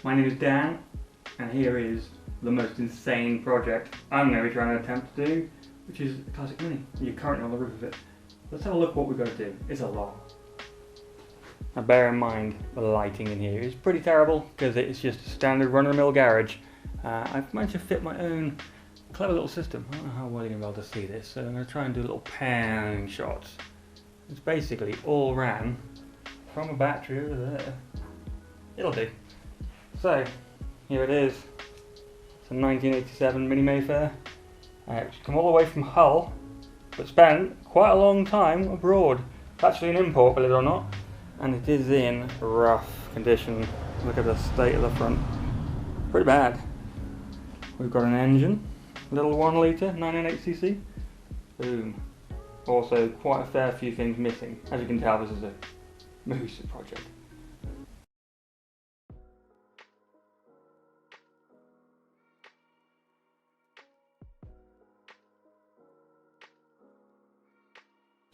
My name is Dan, and here is the most insane project I'm going to be trying to attempt to do, which is a classic mini. You're currently on the roof of it. Let's have a look what we've got to do. It's a lot. Now bear in mind the lighting in here is pretty terrible because it's just a standard run-of-the-mill garage. I've managed to fit my own clever little system. I don't know how well you're going to be able to see this, so I'm going to try and do little panning shots. It's basically all ran from a battery over there. It'll do. So, here it is. It's a 1987 Mini Mayfair. It's come all the way from Hull, but spent quite a long time abroad. It's actually an import, believe it or not, and it is in rough condition. Look at the state of the front. Pretty bad. We've got an engine, little 1 litre, 998cc. Boom. Also, quite a fair few things missing. As you can tell, this is a massive project.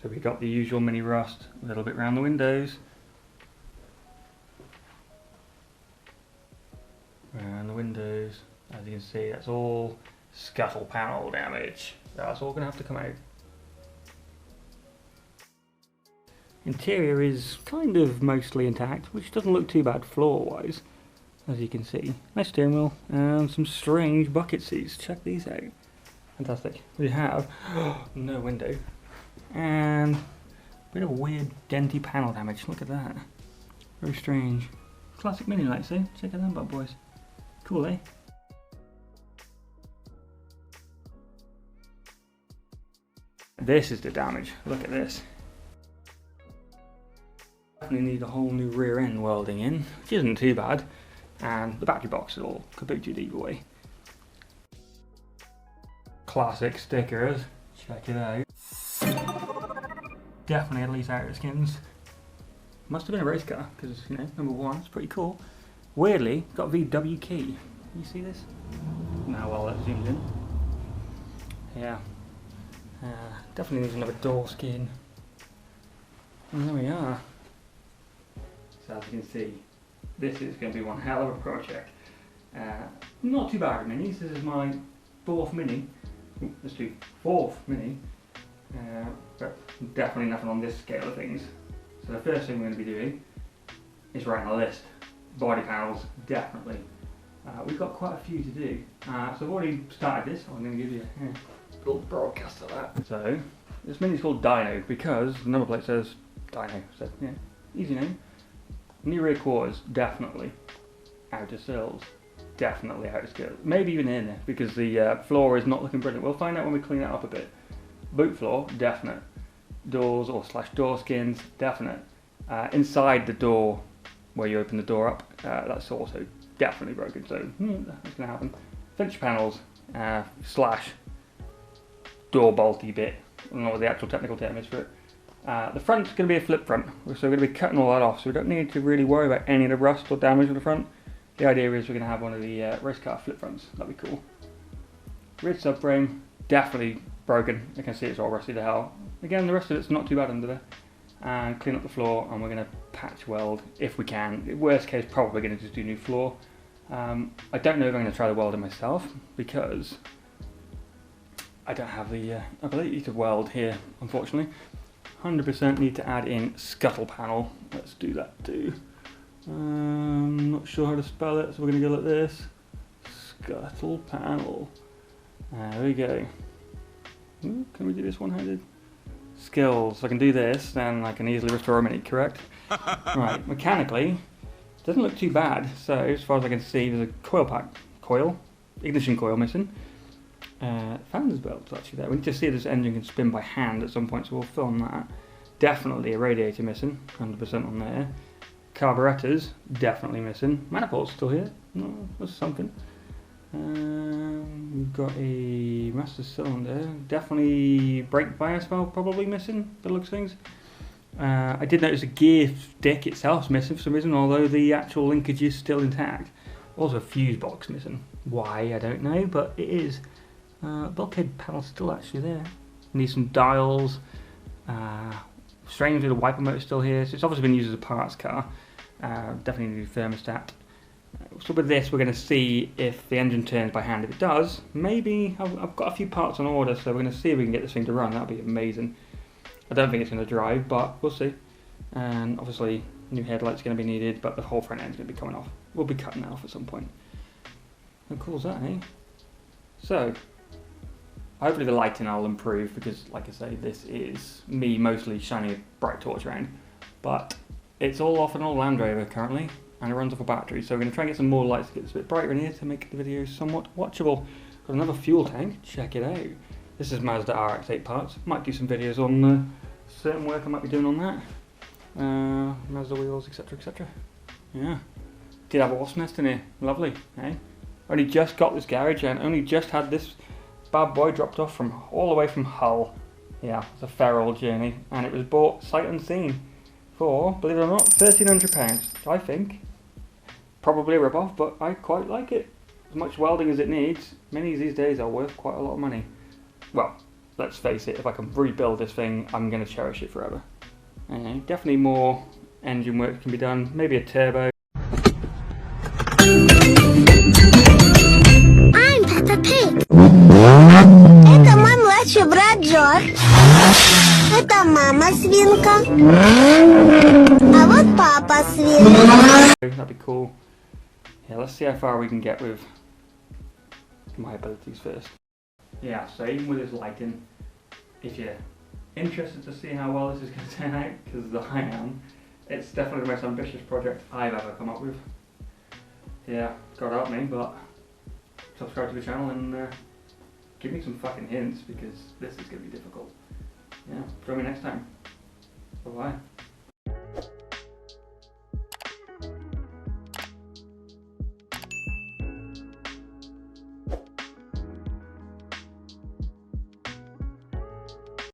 So we got the usual mini rust, a little bit around the windows. Around the windows, as you can see, that's all scuttle panel damage. That's all gonna have to come out. Interior is kind of mostly intact, which doesn't look too bad floor-wise, as you can see. Nice steering wheel and some strange bucket seats. Check these out. Fantastic. We have no window. And a bit of weird denty panel damage, look at that. Very strange. Classic mini lights, eh? Check out them bad boys. Cool, eh? This is the damage, look at this. Definitely need a whole new rear end welding in, which isn't too bad. And the battery box is all kabukied either way. Classic stickers, check it out. Definitely at least outer skins. Must have been a race car, because, you know, number 1, it's pretty cool. Weirdly, got VW key. You see this? Now, well, that zooms in. Yeah. Definitely needs another door skin. And there we are. So as you can see, this is going to be one hell of a project. Not too bad with minis. This is my 4th mini. Let's do 4th mini. But definitely nothing on this scale of things. So the first thing we're going to be doing is writing a list. Body panels, definitely. We've got quite a few to do. So I've already started this. I'm going to give you a little broadcast of that. So this mini is called Dino because the number plate says Dino. So yeah, easy name. New rear quarters, definitely. Outer sills, definitely outer sills. Maybe even inner because the floor is not looking brilliant. We'll find out when we clean it up a bit. Boot floor, definite. Doors or slash door skins, definite. Inside the door, where you open the door up, that's also definitely broken, so that's going to happen. Finish panels, slash door bolty bit, I don't know what the actual technical term is for it. The front's going to be a flip front, so we're going to be cutting all that off, so we don't need to really worry about any of the rust or damage on the front. The idea is we're going to have one of the race car flip fronts, that'd be cool. Rear subframe, definitely broken. You can see it's all rusty to hell. Again, the rest of it's not too bad under there. And clean up the floor, and we're going to patch weld if we can. Worst case, probably going to just do new floor. I don't know if I'm going to try the welding myself because I don't have the ability to weld here, unfortunately. 100% need to add in scuttle panel. Let's do that too. Not sure how to spell it, so we're going to go like this. Scuttle panel. There we go. Ooh, can we do this one-handed? Skills. I can do this, then I can easily restore a mini, correct? Right, mechanically, doesn't look too bad. So, as far as I can see, there's a ignition coil missing. Fans belts actually there. We need to see if this engine can spin by hand at some point, so we'll film that. Definitely a radiator missing, 100% on there. Carburetors, definitely missing. Manifold's still here. No, that's something. We've got a master cylinder, definitely brake bias valve probably missing, the looks of things. I did notice the gear stick itself is missing for some reason, although the actual linkage is still intact. Also a fuse box missing. Why, I don't know, but it is. Bulkhead panel's still actually there. Need some dials. Strangely the wiper motor's still here, so it's obviously been used as a parts car. Definitely need a thermostat. So with this, we're going to see if the engine turns by hand. If it does, maybe I've got a few parts on order, so we're going to see if we can get this thing to run. That'd be amazing. I don't think it's going to drive, but we'll see. And obviously, new headlights are going to be needed, but the whole front end's going to be coming off. We'll be cutting that off at some point. How cool is that, eh? So, hopefully the lighting will improve, because, like I say, this is me mostly shining a bright torch around. But it's all off an old Land Rover currently, and it runs off a battery, so we're going to try and get some more lights to get this a bit brighter in here to make the video somewhat watchable. Got another fuel tank, check it out. This is Mazda RX-8 parts. Might do some videos on certain work I might be doing on that. Mazda wheels, etc, etc. Yeah. Did have a wasp nest in here, lovely, eh? Only just got this garage and only just had this bad boy dropped off from all the way from Hull. Yeah, it's a fair old journey, and it was bought sight unseen for, believe it or not, £1,300. I think probably a rip-off, but I quite like it. As much welding as it needs, minis these days are worth quite a lot of money. Well, let's face it, if I can rebuild this thing, I'm going to cherish it forever. Anyway, definitely more engine work can be done, maybe a turbo. I'm Peppa Pig. Это мой младший брат Джордж. Это мама свинка. А вот папа свинка. That'd be cool. Yeah, let's see how far we can get with my abilities first. Yeah, so even with this lighting, if you're interested to see how well this is going to turn out, because I am, it's definitely the most ambitious project I've ever come up with. Yeah, God help me, but subscribe to the channel and give me some fucking hints, because this is going to be difficult. Yeah, join me next time. Bye bye.